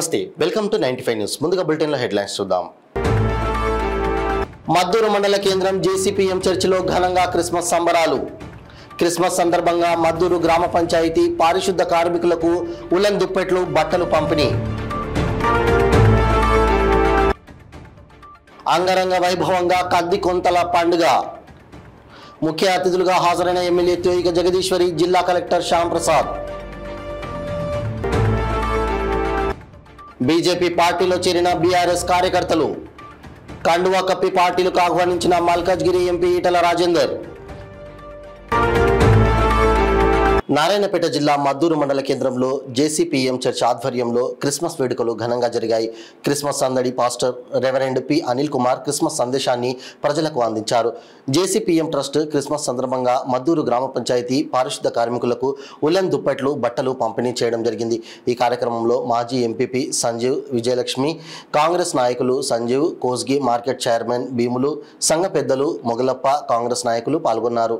నమస్తే welcome to 95 news ముందుగా bulletin లో హెడ్లైన్స్ చూద్దాం మద్దూరు మండల కేంద్రం జేసీపీఎం చర్చిలో ఘనంగా క్రిస్మస్ సంబరాలు క్రిస్మస్ సందర్భంగా మద్దూరు గ్రామ పంచాయతీ పారిశుద్ధ కార్మికులకు ఉలెన్ దుప్పెట్లు బట్టలు పంపిణీ అంగరంగ వైభవంగా కందికొంతల పండుగ ముఖ్య అతిథులుగా హాజరైన ఎమ్మెల్యే తోయిక జగదీశ్వరి జిల్లా కలెక్టర్ శ్యామ్ ప్రసాద్ బీజేపీ పార్టీలో చేరిన బీఆర్ఎస్ కార్యకర్తలు కండువా కప్పి పార్టీలకు ఆహ్వానించిన మల్కాజ్గిరి ఎంపీ ఈటల రాజేందర్ నారాయణపేట జిల్లా మద్దూరు మండల కేంద్రంలో జేసీపీఎం చర్చ్ ఆధ్వర్యంలో క్రిస్మస్ వేడుకలు ఘనంగా జరిగాయి. క్రిస్మస్ సందడి pastor reverend P Anil Kumar Christmas సందేశాన్ని ప్రజలకు అందించారు. జేసీపీఎం ట్రస్ట్ క్రిస్మస్ సందర్భంగా మద్దూరు గ్రామ పంచాయతీ పారిశుద్ధ కార్మికులకు ఉలెన్ దుప్పట్లు బట్టలు పంపిణీ చేయడం జరిగింది. ఈ కార్యక్రమంలో మాజీ ఎంపీపీ సంజీవ్ విజయలక్ష్మి, కాంగ్రెస్ నాయకులు సంజీవ్, కోస్గి మార్కెట్ చైర్మన్ భీములు, సంఘ పెద్దలు మొగలప్ప, కాంగ్రెస్ నాయకులు పాల్గొన్నారు.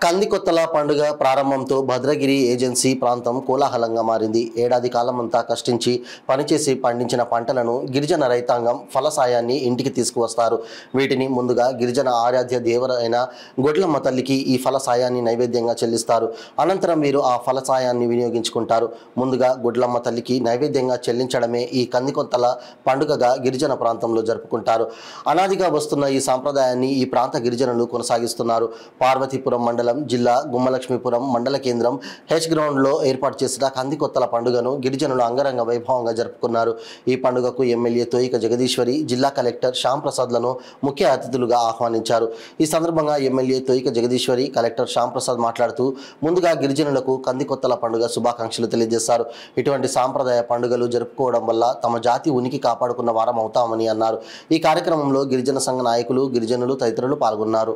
కందికొత్తల పండుగ ప్రారంభంతో భద్రగిరి ఏజెన్సీ ప్రాంతం కోలాహలంగా మారింది. ఏడాది కాలమంతా కష్టించి పనిచేసి పండించిన పంటలను గిరిజన రైతాంగం ఫలసాయాన్ని ఇంటికి తీసుకువస్తారు. వీటిని ముందుగా గిరిజన ఆరాధ్య దేవరైన గొడ్లమ్మ తల్లికి ఈ ఫలసాయాన్ని నైవేద్యంగా చెల్లిస్తారు. అనంతరం వీరు ఆ ఫలసాయాన్ని వినియోగించుకుంటారు. ముందుగా గొడ్లమ్మ తల్లికి నైవేద్యంగా చెల్లించడమే ఈ కందికొత్తల పండుగగా గిరిజన ప్రాంతంలో జరుపుకుంటారు. అనాదిగా వస్తున్న ఈ సాంప్రదాయాన్ని ఈ ప్రాంత గిరిజనులు కొనసాగిస్తున్నారు. పార్వతీపురం మండలం జిల్లా గుమ్మలక్ష్మీపురం మండల కేంద్రం హెచ్ గ్రౌండ్ లో ఏర్పాటు చేసిన కందికొత్తల పండుగను గిరిజనులు అంగరంగ వైభవంగా జరుపుకున్నారు. ఈ పండుగకు ఎమ్మెల్యే తోయిక జగదీశ్వరి, జిల్లా కలెక్టర్ శ్యామ్ ప్రసాద్లను ముఖ్య అతిథులుగా ఆహ్వానించారు. ఈ సందర్భంగా ఎమ్మెల్యే తోయిక జగదీశ్వరి, కలెక్టర్ శ్యామ్ ప్రసాద్ మాట్లాడుతూ ముందుగా గిరిజనులకు కందికొత్తల పండుగ శుభాకాంక్షలు తెలియజేశారు. ఇటువంటి సాంప్రదాయ పండుగలు జరుపుకోవడం వల్ల తమ జాతి ఉనికి కాపాడుకున్న వారం అవుతామని అన్నారు. ఈ కార్యక్రమంలో గిరిజన సంఘ నాయకులు, గిరిజనులు తదితరులు పాల్గొన్నారు.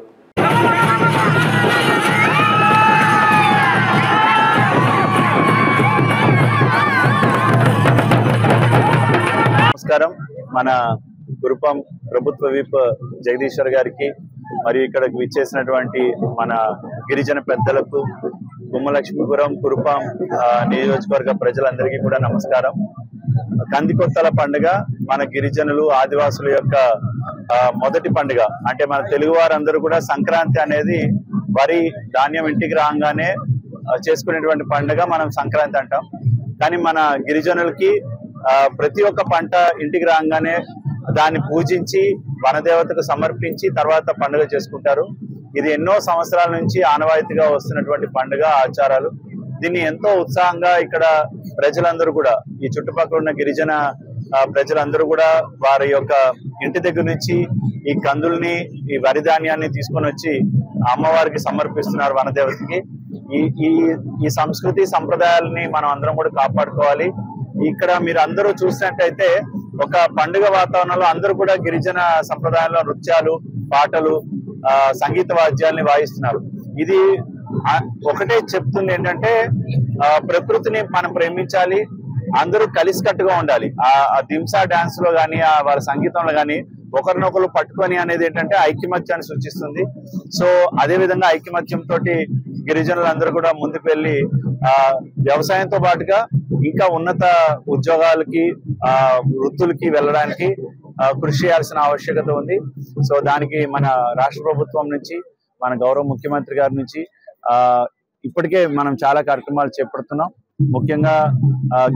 నమస్కారం. మన కురుపాం ప్రభుత్వ విప్ జగదీశ్వర్ గారికి మరియు ఇక్కడికి విచ్చేసినటువంటి మన గిరిజన పెద్దలకు, గుమ్మలక్ష్మీపురం కురుపాం నియోజకవర్గ ప్రజలందరికీ కూడా నమస్కారం. కందికొత్తల పండుగ మన గిరిజనులు, ఆదివాసుల యొక్క మొదటి పండుగ. అంటే మన తెలుగు వారందరూ కూడా సంక్రాంతి అనేది వరి ధాన్యం ఇంటికి రాగానే చేసుకునేటువంటి పండుగ మనం సంక్రాంతి అంటాం. కానీ మన గిరిజనులకి ప్రతి ఒక్క పంట ఇంటికి రాగానే దాన్ని పూజించి వనదేవతకు సమర్పించి తర్వాత పండుగ చేసుకుంటారు. ఇది ఎన్నో సంవత్సరాల నుంచి ఆనవాయితీగా వస్తున్నటువంటి పండుగ ఆచారాలు. దీన్ని ఎంతో ఉత్సాహంగా ఇక్కడ ప్రజలందరూ కూడా, ఈ చుట్టుపక్కల ఉన్న గిరిజన ప్రజలందరూ కూడా వారి యొక్క ఇంటి దగ్గర నుంచి ఈ కందుల్ని, ఈ వరి ధాన్యాన్ని తీసుకొని వచ్చి అమ్మవారికి సమర్పిస్తున్నారు, వనదేవతకి. ఈ సంస్కృతి సంప్రదాయాలని మనం అందరం కూడా కాపాడుకోవాలి. ఇక్కడ మీరు అందరూ చూసినట్టయితే ఒక పండుగ వాతావరణంలో అందరూ కూడా గిరిజన సంప్రదాయంలో నృత్యాలు, పాటలు, సంగీత వాద్యాలని వాయిస్తున్నారు. ఇది ఒకటే చెప్తుంది ఏంటంటే ప్రకృతిని మనం ప్రేమించాలి, అందరూ కలిసికట్టుగా ఉండాలి. ఆ దింసా డాన్స్ లో గానీ, వాళ్ళ సంగీతంలో గానీ ఒకరినొకరు పట్టుకొని అనేది ఏంటంటే ఐక్యమత్యాన్ని సూచిస్తుంది. సో అదే విధంగా ఐక్యమత్యంతో గిరిజనులందరూ కూడా ముందుకు వెళ్ళి వ్యవసాయంతో పాటుగా ఇంకా ఉన్నత ఉద్యోగాలకి, వృత్తులకి వెళ్ళడానికి కృషి చేయాల్సిన ఆవశ్యకత ఉంది. సో దానికి మన రాష్ట్ర ప్రభుత్వం నుంచి, మన గౌరవ ముఖ్యమంత్రి గారి నుంచి ఇప్పటికే మనం చాలా కార్యక్రమాలు చేపడుతున్నాం. ముఖ్యంగా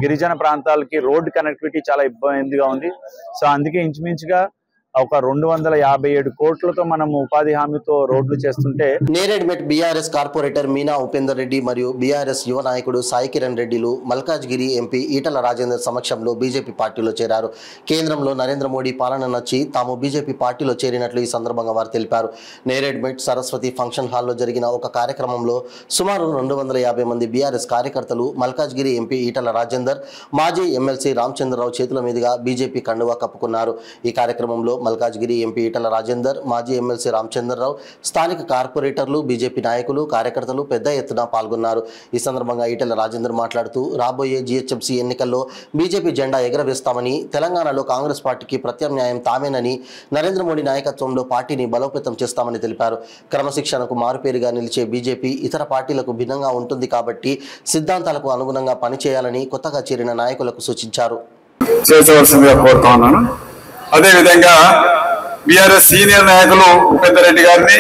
గిరిజన ప్రాంతాలకి రోడ్ కనెక్టివిటీ చాలా ఇబ్బందిగా ఉంది. సో అందుకే ఇంచుమించుగా ఒక 257 కోట్లతో మనం ఉపాధి హామీతో రోడ్లు చేస్తుంటే నేరేడ్మెట్ బీఆర్ఎస్ కార్పొరేటర్ మీనా ఉపేందర్ రెడ్డి మరియు బీఆర్ఎస్ యువ నాయకుడు సాయి కిరణ్ రెడ్డిలు మల్కాజ్గిరి ఎంపీ ఈటల రాజేందర్ సమక్షంలో బీజేపీ పార్టీలో చేరారు. కేంద్రంలో నరేంద్ర మోడీ పాలన నచ్చి తాము బీజేపీ పార్టీలో చేరినట్లు ఈ సందర్భంగా వారు తెలిపారు. నేరేడ్మెట్ సరస్వతి ఫంక్షన్ హాల్లో జరిగిన ఒక కార్యక్రమంలో సుమారు 250 మంది బీఆర్ఎస్ కార్యకర్తలు మల్కాజ్గిరి ఎంపీ ఈటల రాజేందర్, మాజీ ఎమ్మెల్సీ రామచంద్రరావు చేతుల మీదుగా బీజేపీ కండువా కప్పుకున్నారు. ఈ కార్యక్రమంలో మల్కాజ్గిరి ఎంపీ ఈటల రాజేందర్, మాజీ ఎమ్మెల్సీ రామచంద్రరావు, స్థానిక కార్పొరేటర్లు, బీజేపీ నాయకులు, కార్యకర్తలు పెద్ద ఎత్తున పాల్గొన్నారు. ఈ సందర్భంగా ఈటల రాజేందర్ మాట్లాడుతూ రాబోయే జీహెచ్ఎంసీ ఎన్నికల్లో బీజేపీ జెండా ఎగరవేస్తామని, తెలంగాణలో కాంగ్రెస్ పార్టీకి ప్రత్యామ్నాయం తామేనని, నరేంద్ర మోడీ నాయకత్వంలో పార్టీని బలోపేతం చేస్తామని తెలిపారు. క్రమశిక్షణకు మారుపేరుగా నిలిచే బీజేపీ ఇతర పార్టీలకు భిన్నంగా ఉంటుంది కాబట్టి సిద్ధాంతాలకు అనుగుణంగా పనిచేయాలని కొత్తగా చేరిన నాయకులకు సూచించారు. అదేవిధంగా బీఆర్ఎస్ సీనియర్ నాయకులు ఉపేందర్ రెడ్డి గారిని,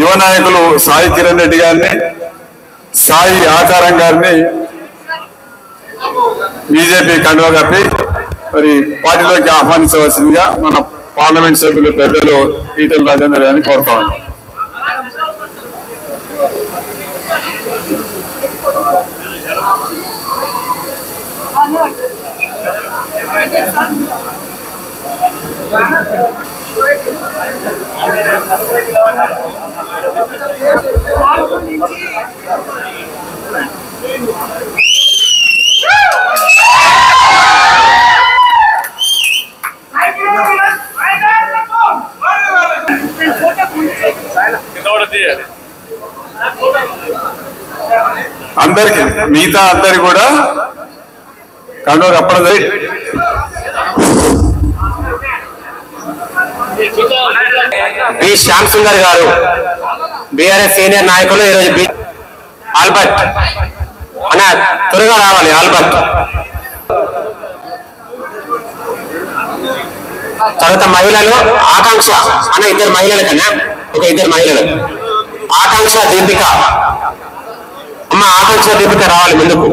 యువ నాయకులు సాయి కిరణ్ రెడ్డి గారిని, సాయి ఆకారం గారిని బీజేపీ కండువా కప్పి మరి పార్టీలోకి ఆహ్వానించవలసిందిగా మన పార్లమెంట్ సభ్యులు పెద్దలు ఈటల రాజేందర్ గారిని కోరుతా ఉన్నాం. అందరికి మిగతా అందరికి కూడా కండువా కప్పడం బి శ్యామ్ సుందర్ గారు బీఆర్ఎస్ సీనియర్ నాయకులు ఈరోజు ఆల్బర్ట్ అన్న త్వరగా రావాలి. ఆల్బర్ట్ తర్వాత మహిళలు ఆకాంక్ష అన్న ఇద్దరు మహిళల కన్నా ఇద్దరు మహిళలు ఆకాంక్ష దీపిక అమ్మ ఆకాంక్ష దీపిక రావాలి ముందుకు.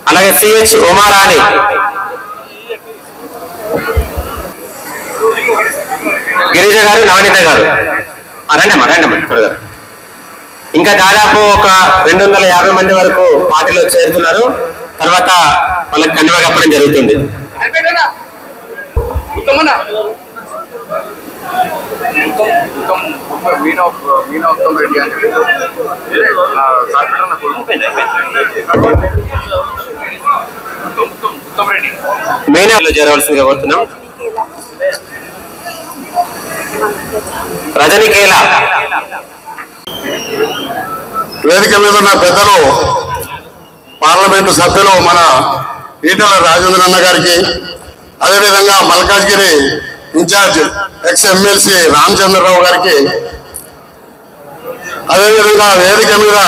అలాగే సిహెచ్ ఉమారాణి, గిరిజ గారు, నవనీత గారు రండి త్వరగా. ఇంకా దాదాపు ఒక 250 మంది వరకు పార్టీలో చేరుతున్నారు. తర్వాత వాళ్ళకి కండువా కప్పడం జరుగుతుంది. మెయిన్ చేరవలసిందిగా కోరుతున్నాం. రజనీకేల వేదిక మీద ఉన్న పెద్దలు, పార్లమెంటు సభ్యులు మన ఈటల రాజేంద్ర అన్న గారికి, అదేవిధంగా Malkajgiri in charge ex MLC Ramachandra Rao గారికి, అదేవిధంగా వేదిక మీద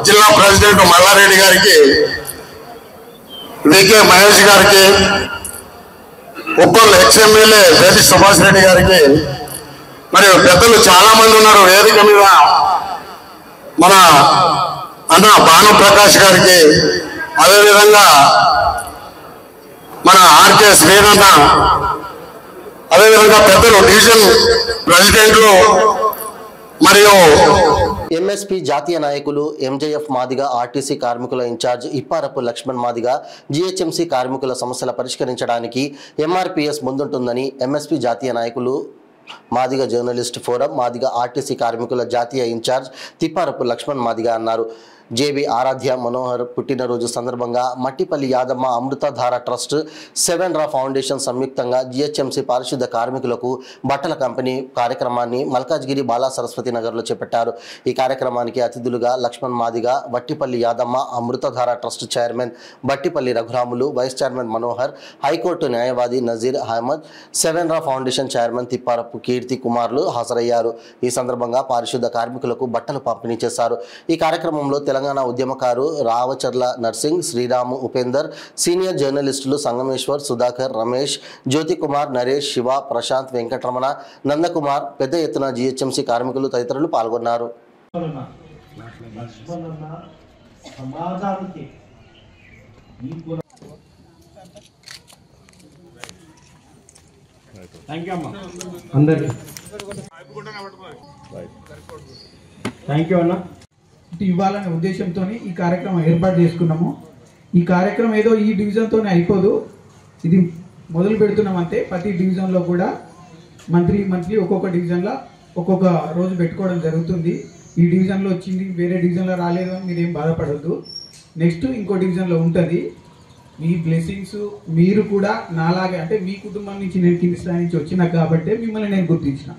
జిల్లా ప్రెసిడెంట్ మల్లారెడ్డి గారికి, వికే మహేష్ గారికి, ఉప్పల్ ఎక్స్ ఎమ్మెల్యే వేది సుభాష్ రెడ్డి గారికి, మరియు పెద్దలు చాలా మంది ఉన్నారు వేదిక మీద. మన అన్న భాను ప్రకాష్ గారికి, అదేవిధంగా మన ఆర్కే శ్రీరన్న, అదేవిధంగా పెద్దలు డివిజన్ ప్రెసిడెంట్లు మరియు ఎంఎస్పీ జాతీయ నాయకులు, ఎంజేఎఫ్ మాదిగ ఆర్టీసీ కార్మికుల ఇన్ఛార్జ్ ఇప్పారపు లక్ష్మణ్ మాదిగ జీహెచ్ఎంసీ కార్మికుల సమస్యల పరిష్కరించడానికి ఎంఆర్పీఎస్ ముందుంటుందని ఎంఎస్పీ జాతీయ నాయకులు, Madiga journalist forum, Madiga RTC కార్మికుల జాతీయ ఇన్ఛార్జ్ తిప్పారపు లక్ష్మణ్ మాదిగ అన్నారు. జేబీ ఆరాధ్య మనోహర్ పుట్టినరోజు సందర్భంగా మట్టిపల్లి యాదమ్మ అమృతధార ట్రస్ట్, 7 రా ఫౌండేషన్ సంయుక్తంగా జీహెచ్ఎంసీ పారిశుద్ధ కార్మికులకు బట్టల పంపిణీ కార్యక్రమాన్ని మల్కాజ్గిరి బాలా సరస్వతి నగర్లో చేపట్టారు. ఈ కార్యక్రమానికి అతిథులుగా Lakshman Madiga, Vattipalli Yadamma Amruthadhara trust chairman Battipalli Raghuramulu, vice chairman Manohar, high court న్యాయవాది నజీర్ అహ్మద్, 7 రా ఫౌండేషన్ చైర్మన్ తిప్పారపు కీర్తి కుమార్లు హాజరయ్యారు. ఈ సందర్భంగా పారిశుద్ధ కార్మికులకు బట్టలు పంపిణీ చేశారు. ఈ కార్యక్రమంలో తెలంగాణ ఉద్యమకారు రావచర్ల నర్సింగ్, శ్రీరాము, ఉపేందర్, సీనియర్ జర్నలిస్టులు సంగమేశ్వర్, సుధాకర్, రమేష్, జ్యోతికుమార్, నరేష్, శివ, ప్రశాంత్, వెంకటరమణ, నందకుమార్, పెద్ద ఎత్తున జీహెచ్ఎంసీ కార్మికులు తదితరులు పాల్గొన్నారు. సమాజానికి థ్యాంక్ యూ అమ్మా అందరికి థ్యాంక్ యూ అన్న. ఇవ్వాలనే ఉద్దేశంతో ఈ కార్యక్రమం ఏర్పాటు చేసుకున్నాము. ఈ కార్యక్రమం ఏదో ఈ డివిజన్తోనే అయిపోదు, ఇది మొదలు పెడుతున్నాం అంతే. ప్రతి డివిజన్లో కూడా మంత్లీ ఒక్కొక్క డివిజన్లో ఒక్కొక్క రోజు పెట్టుకోవడం జరుగుతుంది. ఈ డివిజన్లో వచ్చింది వేరే డివిజన్లో రాలేదు అని మీరేం బాధపడద్దు. నెక్స్ట్ ఇంకో డివిజన్లో ఉంటుంది. మీ బ్లెస్సింగ్స్ మీరు కూడా నాలాగే, అంటే మీ కుటుంబం నుంచి నేను కింది స్థాయి నుంచి వచ్చినా కాబట్టి మిమ్మల్ని నేను గుర్తించిన.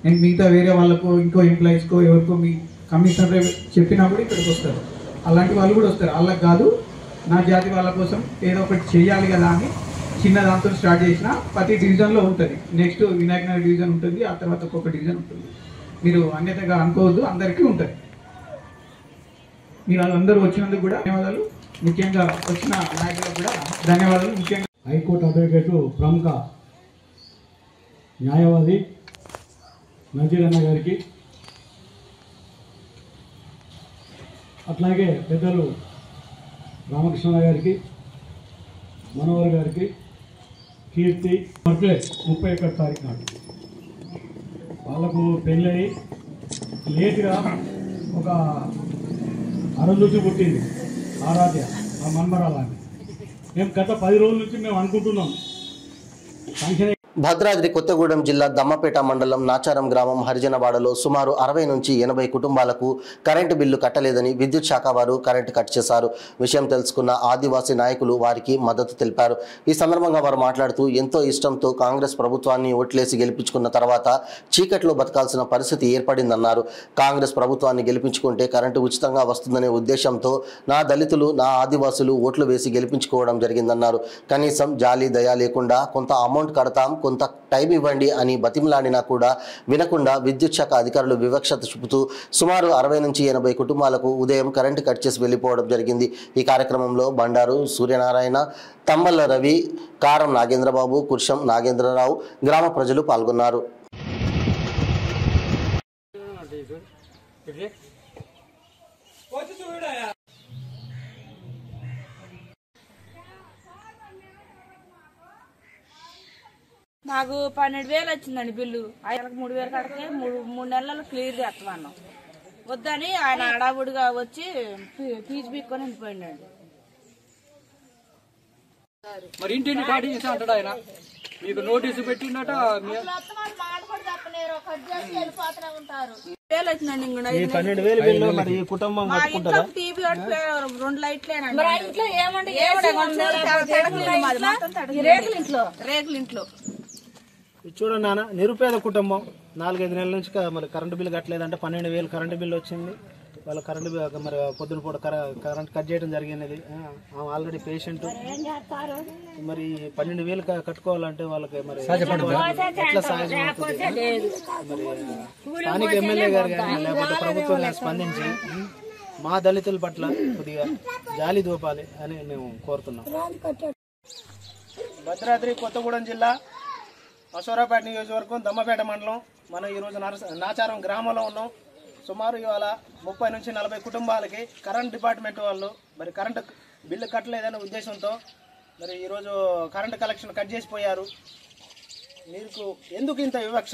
నేను మిగతా వేరే వాళ్ళకు ఇంకో ఎంప్లాయీస్కో ఎవరికో మీ కమిషనర్ చెప్పినప్పుడు ఇక్కడికి వస్తారు. అలాంటి వాళ్ళు కూడా వస్తారు. వాళ్ళకి కాదు, నా జాతి వాళ్ళ కోసం ఏదో ఒకటి చేయాలి కదా అని చిన్న దాంతో స్టార్ట్ చేసిన. ప్రతి డివిజన్లో ఉంటుంది. నెక్స్ట్ వినాయక నగర్ డివిజన్ ఉంటుంది, ఆ తర్వాత ఒక్కొక్క డివిజన్ ఉంటుంది. మీరు అన్యతగా అనుకోవద్దు, అందరికీ ఉంటుంది. మీరు అందరూ వచ్చినందుకు కూడా ధన్యవాదాలు. ముఖ్యంగా వచ్చిన నాయకులకు కూడా ధన్యవాదాలు. ముఖ్యంగా హైకోర్టు అడ్వకేటు ప్రముఖ న్యాయవాది నజీరన్న గారికి, అట్లాగే పెద్దలు రామకృష్ణ గారికి, మనోహర్ గారికి, కీర్తి బర్త్డే 31 తారీఖు నాడు వాళ్ళకు పెళ్ళయి లేట్గా ఒక అరవై నుంచి పుట్టింది ఆరాధ్య, ఆ మన్మరాలని. మేము గత 10 రోజుల నుంచి మేము అనుకుంటున్నాం ఫంక్షన్. భద్రాద్రి కొత్తగూడెం జిల్లా దమ్మపేట మండలం నాచారం గ్రామం హరిజనవాడలో సుమారు 60 నుంచి 80 కుటుంబాలకు కరెంటు బిల్లు కట్టలేదని విద్యుత్ శాఖ వారు కరెంటు కట్ చేశారు. విషయం తెలుసుకున్న ఆదివాసీ నాయకులు వారికి మద్దతు తెలిపారు. ఈ సందర్భంగా వారు మాట్లాడుతూ ఎంతో ఇష్టంతో కాంగ్రెస్ ప్రభుత్వాన్ని ఓట్లేసి గెలిపించుకున్న తర్వాత చీకట్లో బతకాల్సిన పరిస్థితి ఏర్పడిందన్నారు. కాంగ్రెస్ ప్రభుత్వాన్ని గెలిపించుకుంటే కరెంటు ఉచితంగా వస్తుందనే ఉద్దేశంతో నా దళితులు, నా ఆదివాసులు ఓట్లు వేసి గెలిపించుకోవడం జరిగిందన్నారు. కనీసం జాలి దయ లేకుండా కొంత అమౌంట్ కడతాం, కొంత టైం ఇవ్వండి అని బతిమలాడినా కూడా వినకుండా విద్యుత్ శాఖ అధికారులు వివక్షత చూపుతూ సుమారు 60 నుంచి 80 కుటుంబాలకు ఉదయం కరెంటు కట్ చేసి వెళ్లిపోవడం జరిగింది. ఈ కార్యక్రమంలో బండారు సూర్యనారాయణ, తమ్మల్ల రవి, కారం నాగేంద్రబాబు, కుర్షం నాగేంద్రరావు, గ్రామ ప్రజలు పాల్గొన్నారు. మాకు 12,000 వచ్చిందండి బిల్లు. ఆయనకు 3,000 కడితే 3 నెలలు క్లియర్ చేస్తామన్నాం. వద్దని ఆయన అడావుడిగా వచ్చి ఫీజు పీక్కొని వెళ్ళిపోయిందండి. మరి ఇంటిని కాటి చేసి అంటాడు ఆయన, మీకు నోటీసు పెట్టిందట. టీవీ 2 లైట్లేనండి. రేకులింట్లో చూడండి నాన్న, నిరుపేద కుటుంబం 4-5 నెలల నుంచి మరి కరెంటు బిల్లు కట్టలేదంటే 12,000 కరెంటు బిల్లు వచ్చింది. వాళ్ళ కరెంటు మరి పొద్దున పూట కరెంట్ కట్ చేయడం జరిగినది. ఆల్రెడీ పేషెంట్, మరి 12,000 కట్టుకోవాలంటే వాళ్ళకి మరి ఎట్లా సాయం అవుతుంది? మరి స్థానిక ఎమ్మెల్యే గారు కానీ లేకపోతే ప్రభుత్వం కానీ స్పందించి మా దళితుల పట్ల కొద్దిగా జాలి దూపాలి అని మేము కోరుతున్నాం. భద్రాద్రి కొత్తగూడెం జిల్లా అసోరాపేట నియోజకవర్గం దమ్మపేట మండలం మనం ఈరోజు నాచారం గ్రామంలో ఉన్నాం. సుమారు ఇవాళ 30 నుంచి 40 కుటుంబాలకి కరెంట్ డిపార్ట్మెంట్ వాళ్ళు మరి కరెంటు బిల్లు కట్టలేదనే ఉద్దేశంతో మరి ఈరోజు కరెంటు కలెక్షన్ కట్ చేసిపోయారు. మీకు ఎందుకు ఇంత వివక్ష?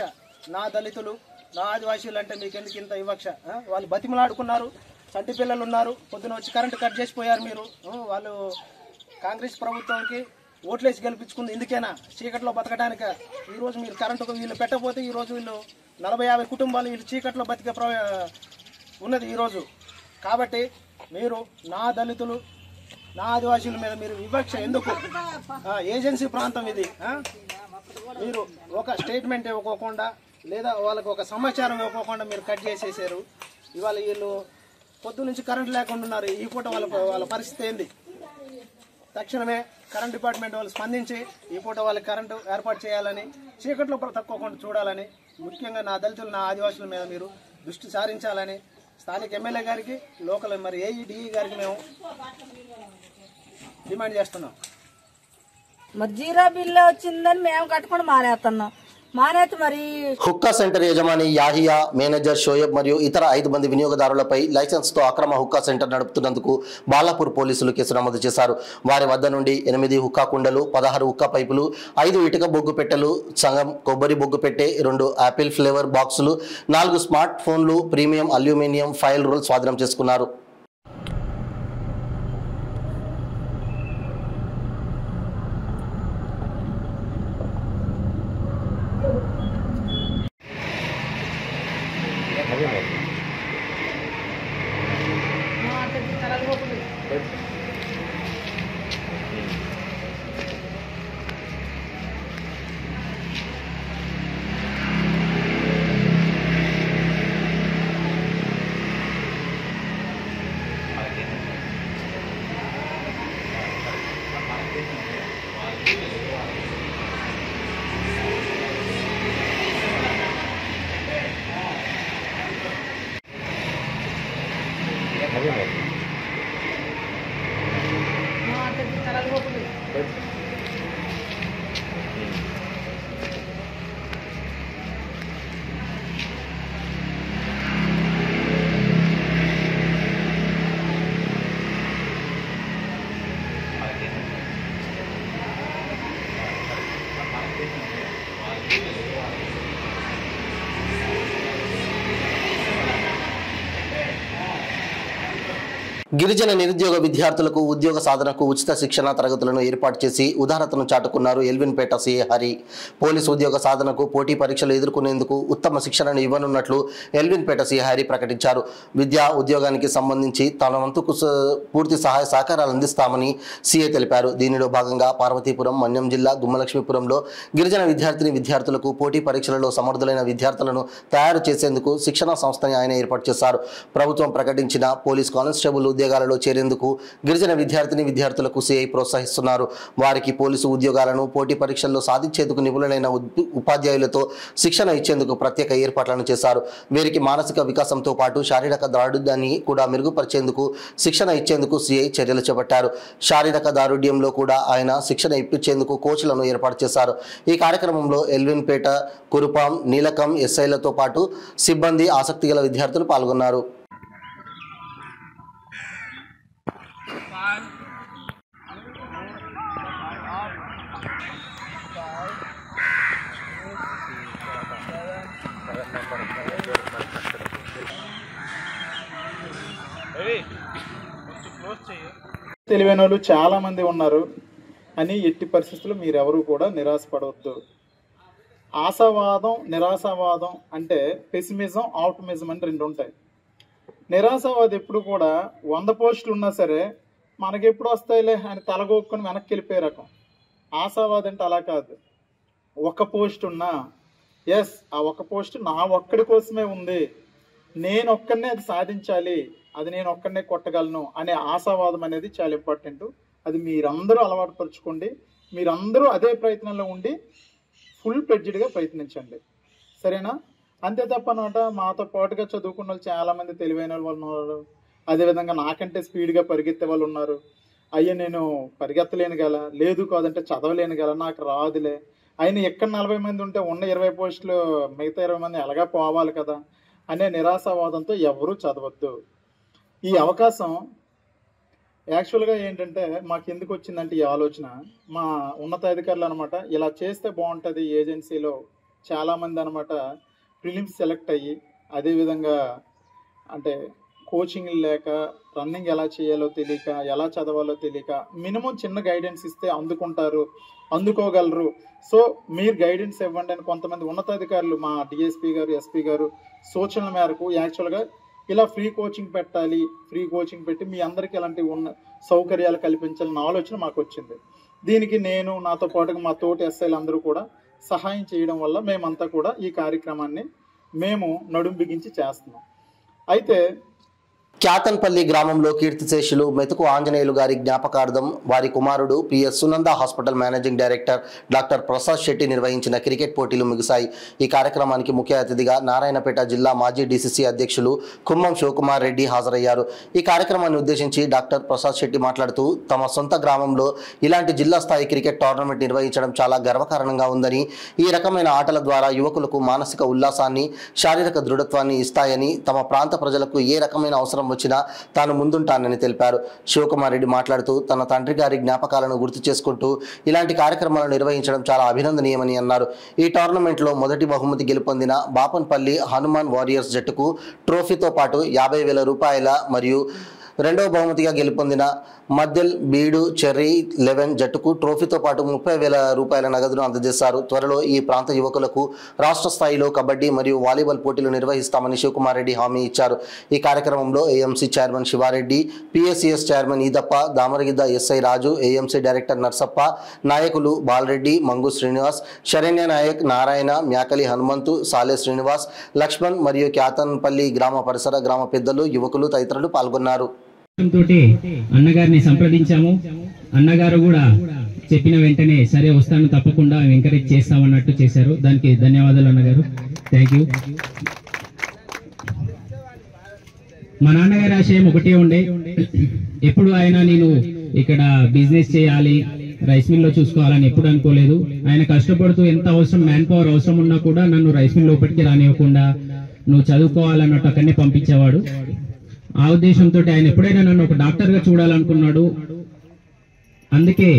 నా దళితులు, నా ఆదివాసీలు అంటే మీకు ఎందుకు ఇంత వివక్ష? వాళ్ళు బతిమలాడుకున్నారు, చంటి పిల్లలు ఉన్నారు, పొద్దున వచ్చి కరెంటు కట్ చేసిపోయారు. మీరు వాళ్ళు కాంగ్రెస్ ప్రభుత్వానికి ఓట్లేసి గెలిపించుకుంది ఇందుకేనా? చీకట్లో బతకడానిక? ఈరోజు మీరు కరెంటు వీళ్ళు పెట్టకపోతే ఈరోజు వీళ్ళు 40-50 కుటుంబాలు వీళ్ళు చీకట్లో బతికే ఉన్నది ఈరోజు. కాబట్టి మీరు నా దళితులు, నా ఆదివాసీల మీద మీరు వివక్ష ఎందుకు? ఏజెన్సీ ప్రాంతం ఇది. మీరు ఒక స్టేట్మెంట్ ఇవ్వకోకుండా లేదా వాళ్ళకు ఒక సమాచారం ఇవ్వకోకుండా మీరు కట్ చేసేసారు. ఇవాళ వీళ్ళు పొద్దు నుంచి కరెంట్ లేకుండా ఉన్నారు. ఈ పూట వాళ్ళ పరిస్థితి ఏంది? తక్షణమే కరెంట్ డిపార్ట్మెంట్ వాళ్ళు స్పందించి ఈ పూట వాళ్ళకి కరెంటు ఏర్పాటు చేయాలని, చీకట్లో తక్కువకుండా చూడాలని, ముఖ్యంగా నా దళితులు, నా ఆదివాసుల మీద మీరు దృష్టి సారించాలని స్థానిక ఎమ్మెల్యే గారికి, లోకల్ మరి ఏఈడిఈ గారికి మేము డిమాండ్ చేస్తున్నాం. మరి జీరో బిల్లు వచ్చిందని మేము కట్టుకొని మానేస్తున్నాం. మానేత మరి హుక్కా సెంటర్ యజమాని యాహియా, మేనేజర్ షోయబ్ మరియు ఇతర 5 మంది వినియోగదారులపై లైసెన్స్తో అక్రమ హుక్కా సెంటర్ నడుపుతున్నందుకు బాలాపూర్ పోలీసులు కేసు నమోదు చేశారు. వారి వద్ద నుండి 8 హుక్కా కుండలు, 16 హుక్కా పైపులు, 5 ఇటుక బొగ్గు పెట్టెలు, సగం కొబ్బరి బొగ్గు పెట్టె, 2 యాపిల్ ఫ్లేవర్ బాక్సులు, 4 స్మార్ట్ ఫోన్లు, ప్రీమియం అల్యూమినియం ఫైల్ రోల్ స్వాధీనం చేసుకున్నారు. గిరిజన నిరుద్యోగ విద్యార్థులకు ఉద్యోగ సాధనకు ఉచిత శిక్షణ తరగతులను ఏర్పాటు చేసి ఉదారతను చాటుకున్నారు ఎల్విన్పేట సిఐ హరి. పోలీసు ఉద్యోగ సాధనకు పోటీ పరీక్షలు ఎదుర్కొనేందుకు ఉత్తమ శిక్షణను ఇవ్వనున్నట్లు ఎల్విన్పేట సిఐ హరి ప్రకటించారు. విద్యా ఉద్యోగానికి సంబంధించి తన వంతుకు పూర్తి సహాయ సహకారాలు అందిస్తామని సిఐ తెలిపారు. దీనిలో భాగంగా పార్వతీపురం, మన్యం జిల్లా గుమ్మలక్ష్మీపురంలో గిరిజన విద్యార్థులకు పోటీ పరీక్షలలో సమర్థులైన విద్యార్థులను తయారు చేసేందుకు శిక్షణ సంస్థని ఆయన ఏర్పాటు చేశారు. ప్రభుత్వం ప్రకటించిన పోలీస్ కానిస్టేబుల్ ఉద్యోగాలలో చేరేందుకు గిరిజన విద్యార్థులకు సిఐ ప్రోత్సహిస్తున్నారు. వారికి పోలీసు ఉద్యోగాలను పోటీ పరీక్షల్లో సాధించేందుకు నిపుణులైన ఉపాధ్యాయులతో శిక్షణ ఇచ్చేందుకు ప్రత్యేక ఏర్పాట్లను చేశారు. వీరికి మానసిక వికాసంతో పాటు శారీరక దారుఢ్యాన్ని కూడా మెరుగుపరిచేందుకు శిక్షణ ఇచ్చేందుకు సిఐ చర్యలు చేపట్టారు. శారీరక దారుఢ్యంలో కూడా ఆయన శిక్షణ ఇప్పించేందుకు కోచ్లను ఏర్పాటు చేశారు. ఈ కార్యక్రమంలో ఎల్విన్పేట, కురుపాం, నీలకం ఎస్ఐలతో పాటు సిబ్బంది, ఆసక్తిగల విద్యార్థులు పాల్గొన్నారు. తెలివైన వాళ్ళు చాలా మంది ఉన్నారు అని ఎట్టి పరిస్థితుల్లో మీరెవరూ కూడా నిరాశపడవద్దు. ఆశావాదం, నిరాశావాదం అంటే పెసిమిజం, ఆప్టిమిజం అని 2 ఉంటాయి. నిరాశావాదం ఎప్పుడు కూడా 100 పోస్టులు ఉన్నా సరే మనకెప్పుడు వస్తాయిలే అని తలగొక్కుని వెనక్కి వెళ్ళిపోయే రకం. ఆశావాదం అంటే అలా కాదు. 1 పోస్ట్ ఉన్నా ఎస్ ఆ 1 పోస్ట్ నా ఒక్కడి కోసమే ఉంది, నేను ఒక్కడనే అది సాధించాలి, అది నేను ఒక్కడనే కొట్టగలను అనే ఆశావాదం అనేది చాలా ఇంపార్టెంట్. అది మీరందరూ అలవాటు పరుచుకోండి. మీరందరూ అదే ప్రయత్నంలో ఉండి ఫుల్ ఫ్లెడ్జ్డ్గా ప్రయత్నించండి, సరేనా? అంతే తప్ప అనమాట మాతో పాటుగా చదువుకున్న వాళ్ళు చాలామంది తెలివైన వాళ్ళు ఉన్నారు. అదేవిధంగా నాకంటే స్పీడ్గా పరిగెత్తే వాళ్ళు ఉన్నారు. అయ్యో నేను పరిగెత్తలేను గల, లేదు కాదంటే చదవలేను గల, నాకు రాదులే, అయినా ఎక్కడ 40 మంది ఉంటే ఉన్న 20 పోస్టులు మిగతా 20 మంది ఎలాగా పోవాలి కదా అనే నిరాశావాదంతో ఎవరూ చదవద్దు. ఈ అవకాశం యాక్చువల్గా ఏంటంటే మాకు ఎందుకు వచ్చిందంటే ఈ ఆలోచన, మా ఉన్నతాధికారులు అనమాట ఇలా చేస్తే బాగుంటుంది ఏజెన్సీలో చాలామంది అనమాట ప్రిలిమ్స్ సెలెక్ట్ అయ్యి అదేవిధంగా అంటే కోచింగ్ లేక, రన్నింగ్ ఎలా చేయాలో తెలియక, ఎలా చదవాలో తెలియక, మినిమం చిన్న గైడెన్స్ ఇస్తే అందుకోగలరు. సో మీరు గైడెన్స్ ఇవ్వండి అని కొంతమంది ఉన్నతాధికారులు మా డిఎస్పీ గారు, ఎస్పీ గారు సూచనల మేరకు యాక్చువల్గా ఇలా ఫ్రీ కోచింగ్ పెట్టాలి, ఫ్రీ కోచింగ్ పెట్టి మీ అందరికీ ఇలాంటి సౌకర్యాలు కల్పించాలన్న ఆలోచన మాకు వచ్చింది. దీనికి నేను, నాతో పాటుగా మా తోటి ఎస్ఐలు అందరూ కూడా సహాయం చేయడం వల్ల మేమంతా కూడా ఈ కార్యక్రమాన్ని మేము నడుం బిగించి చేస్తున్నాం. అయితే క్యాతన్పల్లి గ్రామంలో కీర్తిశేషులు మెతుకు ఆంజనేయులు గారి జ్ఞాపకార్థం వారి కుమారుడు PS Sunanda hospital managing director doctor Prasad Shetty నిర్వహించిన క్రికెట్ పోటీలు ముగిశాయి. ఈ కార్యక్రమానికి ముఖ్య అతిథిగా నారాయణపేట జిల్లా మాజీ డీసీసీ అధ్యక్షులు కుమ్మం శివకుమార్ రెడ్డి హాజరయ్యారు. ఈ కార్యక్రమాన్ని ఉద్దేశించి డాక్టర్ ప్రసాద్ శెట్టి మాట్లాడుతూ తమ సొంత గ్రామంలో ఇలాంటి జిల్లా స్థాయి క్రికెట్ టోర్నమెంట్ నిర్వహించడం చాలా గర్వకారణంగా ఉందని, ఈ రకమైన ఆటల ద్వారా యువకులకు మానసిక ఉల్లాసాన్ని, శారీరక దృఢత్వాన్ని ఇస్తాయని, తమ ప్రాంత ప్రజలకు ఏ రకమైన అవసరం వచ్చినా తాను ముందుంటానని తెలిపారు. శివకుమార్ రెడ్డి మాట్లాడుతూ తన తండ్రి గారి జ్ఞాపకాలను గుర్తు చేసుకుంటూ ఇలాంటి కార్యక్రమాలు నిర్వహించడం చాలా అభినందనీయమని అన్నారు. ఈ టోర్నమెంట్లో మొదటి బహుమతి గెలుపొందిన బాపన్పల్లి హనుమాన్ వారియర్స్ జట్టుకు ట్రోఫీతో పాటు 50,000 రూపాయల మరియు రెండవ బహుమతిగా గెలుపొందిన మద్దెల్ బీడు చెర్రీ 11 జట్టుకు ట్రోఫీతో పాటు 30,000 రూపాయల నగదును అందజేశారు. త్వరలో ఈ ప్రాంత యువకులకు రాష్ట్ర స్థాయిలో కబడ్డీ మరియు వాలీబాల్ పోటీలు నిర్వహిస్తామని శివకుమార్ రెడ్డి హామీ ఇచ్చారు. ఈ కార్యక్రమంలో AMC chairman Sivareddy, PSCS chairman Eedappa, Damaragidda SI Raju, AMC director Narsappa, నాయకులు బాలరెడ్డి, మంగు శ్రీనివాస్, శరణ్య నాయక్, నారాయణ, మ్యాకలి హనుమంతు, సాలే శ్రీనివాస్, లక్ష్మణ్ మరియు క్యాతన్పల్లి గ్రామ పరిసర గ్రామ పెద్దలు, యువకులు తదితరులు పాల్గొన్నారు. తోటి అన్నగారిని సంప్రదించాము. అన్నగారు కూడా చెప్పిన వెంటనే సరే వస్తాను, తప్పకుండా ఎంకరేజ్ చేస్తామన్నట్టు చేశారు. దానికి ధన్యవాదాలు అన్నగారు, థ్యాంక్ యూ. మా నాన్నగారి ఆశయం ఒకటే ఉండే, ఎప్పుడు ఆయన నేను ఇక్కడ బిజినెస్ చేయాలి, రైస్ మిల్ లో చూసుకోవాలని ఎప్పుడు అనుకోలేదు. ఆయన కష్టపడుతూ ఎంత అవసరం మ్యాన్ పవర్ అవసరం ఉన్నా కూడా నన్ను రైస్ మిల్ లోపలికి రానివ్వకుండా నువ్వు చదువుకోవాలన్నట్టు అక్కడనే పంపించేవాడు. ఆ ఉద్దేశంతో ఆయన ఎప్పుడైనా నన్ను ఒక డాక్టర్ గా చూడాలనుకున్నాడు. అందుకే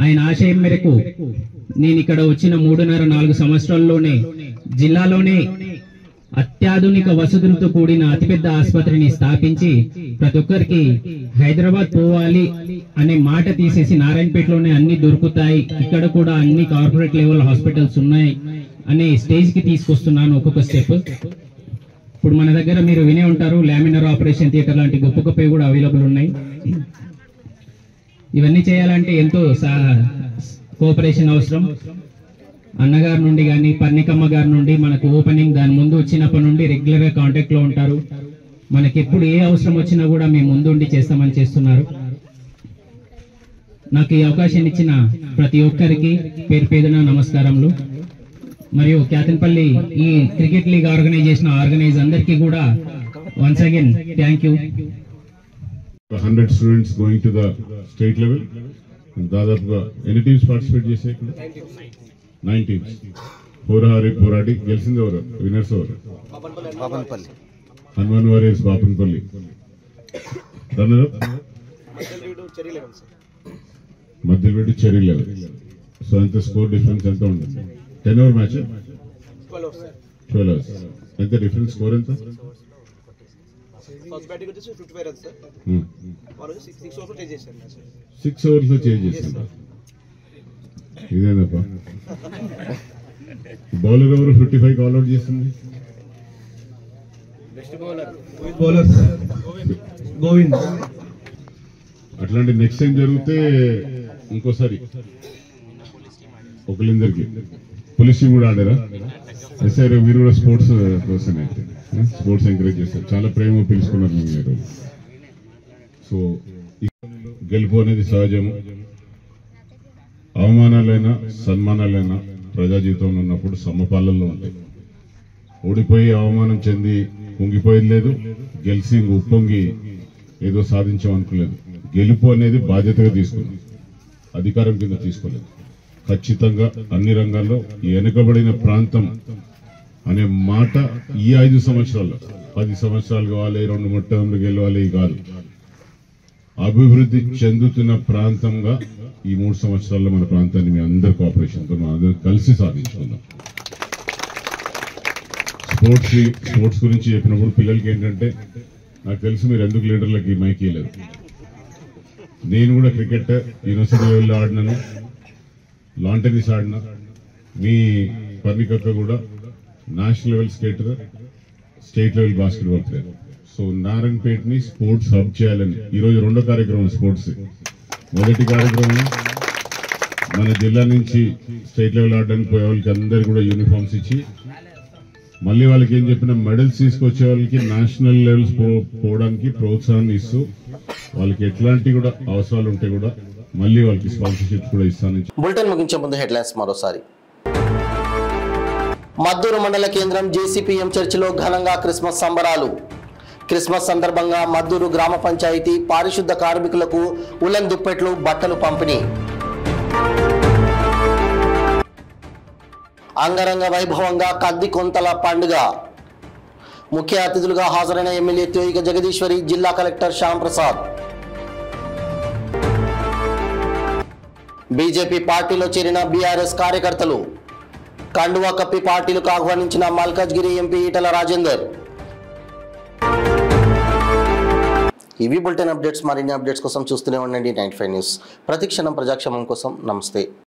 ఆయన ఆశయం మేరకు నేను ఇక్కడ వచ్చిన 3.5-4 సంవత్సరాల్లోనే జిల్లాలోనే అత్యాధునిక వసతులతో కూడిన అతిపెద్ద ఆసుపత్రిని స్థాపించి ప్రతి ఒక్కరికి హైదరాబాద్ పోవాలి అనే మాట తీసేసి నారాయణపేటలోనే అన్ని దొరుకుతాయి, ఇక్కడ కూడా అన్ని కార్పొరేట్ లెవెల్ హాస్పిటల్స్ ఉన్నాయి అనే స్టేజ్ కి తీసుకొస్తున్నాను ఒక్కొక్క స్టెప్. ఇప్పుడు మన దగ్గర మీరు వినే ఉంటారు, లామినర్ ఆపరేషన్ థియేటర్ లాంటి గొప్ప గొప్పవి కూడా అవైలబుల్ ఉన్నాయి. ఇవన్నీ చేయాలంటే ఎంతో కోఆపరేషన్ అవసరం. అన్నగారి నుండి కానీ పర్ణికమ్మ గారి నుండి మనకు ఓపెనింగ్ దాని ముందు వచ్చినప్పటి నుండి రెగ్యులర్ గా కాంటాక్ట్ లో ఉంటారు. మనకి ఎప్పుడు ఏ అవసరం వచ్చినా కూడా మేము ముందుండి చేస్తామని చేస్తున్నారు. నాకు ఈ అవకాశం ఇచ్చిన ప్రతి ఒక్కరికి పేరు పేరున నమస్కారములు. మరియు క్యాతన్పల్లి ఈ క్రికెట్ లీగ్ ఆర్గనైజ్ అందరికీ కూడా once again thank you. 100 students going to the state level. దాదాపుగా ఎన్ని టీమ్స్ పార్టిసిపేట్ చేశాయి? 9 టీమ్స్. పోరాడి గెలిచింది ఎవరు? విన్నర్స్ ఎవరు? హనుమాన్ వారియర్స్ బాపన్పల్లి. రన్నర్ అప్ మధ్యలో చెర్రీ లెవెల్. సో ఎంత స్కోర్ డిఫరెన్స్ ఎంత ఉంటుంది? 10 ఓవర్ మ్యాచ్, 12 అవర్స్. ఎంత డిఫరెన్స్ స్కోర్ ఎంత? 6 ఓవర్స్ లో చేంజ్ చేశారు. ఇదేనప్ప. బౌలర్ ఎవరు 55 కాల్ అవుట్ చేస్తుంది? గోవింద్. అట్లాంటి నెక్స్ట్ టైం జరిగితే ఇంకోసారి ఒకళ్ళిద్దరికి పోలీస్ టీం కూడా ఆడారా? ఎస్ఐ మీరు కూడా స్పోర్ట్స్ పర్సన్ అయితే స్పోర్ట్స్ ఎంకరేజ్ చేస్తారు, చాలా ప్రేమ పిలుచుకున్నారు మీరు. సో గెలుపు అనేది సహజము. అవమానాలైనా సన్మానాలైనా ప్రజా జీవితంలో ఉన్నప్పుడు సమపాలనలో ఉంటాయి. ఓడిపోయి అవమానం చెంది కుంగిపోయేది లేదు, గెలిచి ఉప్పొంగి ఏదో సాధించామనుకోలేదు. గెలుపు అనేది బాధ్యతగా తీసుకున్నాం, అధికారం కింద తీసుకోలేదు. ఖచ్చితంగా అన్ని రంగాల్లో ఈ వెనుకబడిన ప్రాంతం అనే మాట ఈ 5 సంవత్సరాల్లో, 10 సంవత్సరాలు కావాలి, 2 టర్మ్లు గెలవాలి కాదు, అభివృద్ధి చెందుతున్న ప్రాంతంగా ఈ 3 సంవత్సరాల్లో మన ప్రాంతాన్ని మీ అందరి కోఆపరేషన్తో మనం అందరూ కలిసి సాధించుకుందాం. స్పోర్ట్స్ గురించి చెప్పినప్పుడు పిల్లలకి ఏంటంటే, నాకు తెలుసు మీరు ఎందుకు లీడర్లకి మైక్ ఇవ్వలేదు. నేను కూడా క్రికెట్ యూనివర్సిటీ లెవెల్లో ఆడినాను, లాన్ టెన్నిస్ ఆడినా. మీ పర్ణికక్క కూడా national level skater, state level basketball player. So నారాయణపేటని స్పోర్ట్స్ హబ్ చేయాలని ఈరోజు 2వ కార్యక్రమం స్పోర్ట్స్. మొదటి కార్యక్రమం మన జిల్లా నుంచి స్టేట్ లెవెల్ ఆడడానికి పోయే వాళ్ళకి అందరికీ కూడా యూనిఫామ్స్ ఇచ్చి మళ్ళీ వాళ్ళకి ఏం చెప్పినా మెడల్స్ తీసుకొచ్చే వాళ్ళకి నేషనల్ లెవెల్స్ పోవడానికి ప్రోత్సాహాన్ని ఇస్తూ వాళ్ళకి ఎట్లాంటి కూడా అవసరాలు ఉంటే కూడా మళ్ళీ వాళ్ళకి స్పాన్సర్షిప్ కూడా ఇస్తాను. బులెటిన్ ముగించే ముందు హెడ్లైన్స్ మరోసారి. మద్దూరు మండల కేంద్రం జేసీపీఎం చర్చిలో ఘనంగా క్రిస్మస్ సంబరాలు. క్రిస్మస్ సందర్భంగా మద్దూరు గ్రామ పంచాయతీ పారిశుద్ధ కార్మికులకు ఉలెన్ దుప్పెట్లు, బట్టలు పంపిణీ. అంగరంగ వైభవంగా కద్ది కొంతల పండుగ. ముఖ్య అతిథులుగా హాజరైన ఎమ్మెల్యే తోయిక జగదీశ్వరి, జిల్లా కలెక్టర్ శ్యామ్ ప్రసాద్. బీజేపీ పార్టీలో చేరిన బీఆర్ఎస్ కార్యకర్తలు. కండువా కప్పి పార్టీలకు ఆహ్వానించిన మల్కాజ్గిరి ఎంపీ ఈటల రాజేందర్. ఇవి బులెటిన్ అప్డేట్స్. మరిన్ని అప్డేట్స్ కోసం చూస్తూనే ఉండండి 95 న్యూస్. ప్రతిక్షణం ప్రజాక్షేమం కోసం. నమస్తే.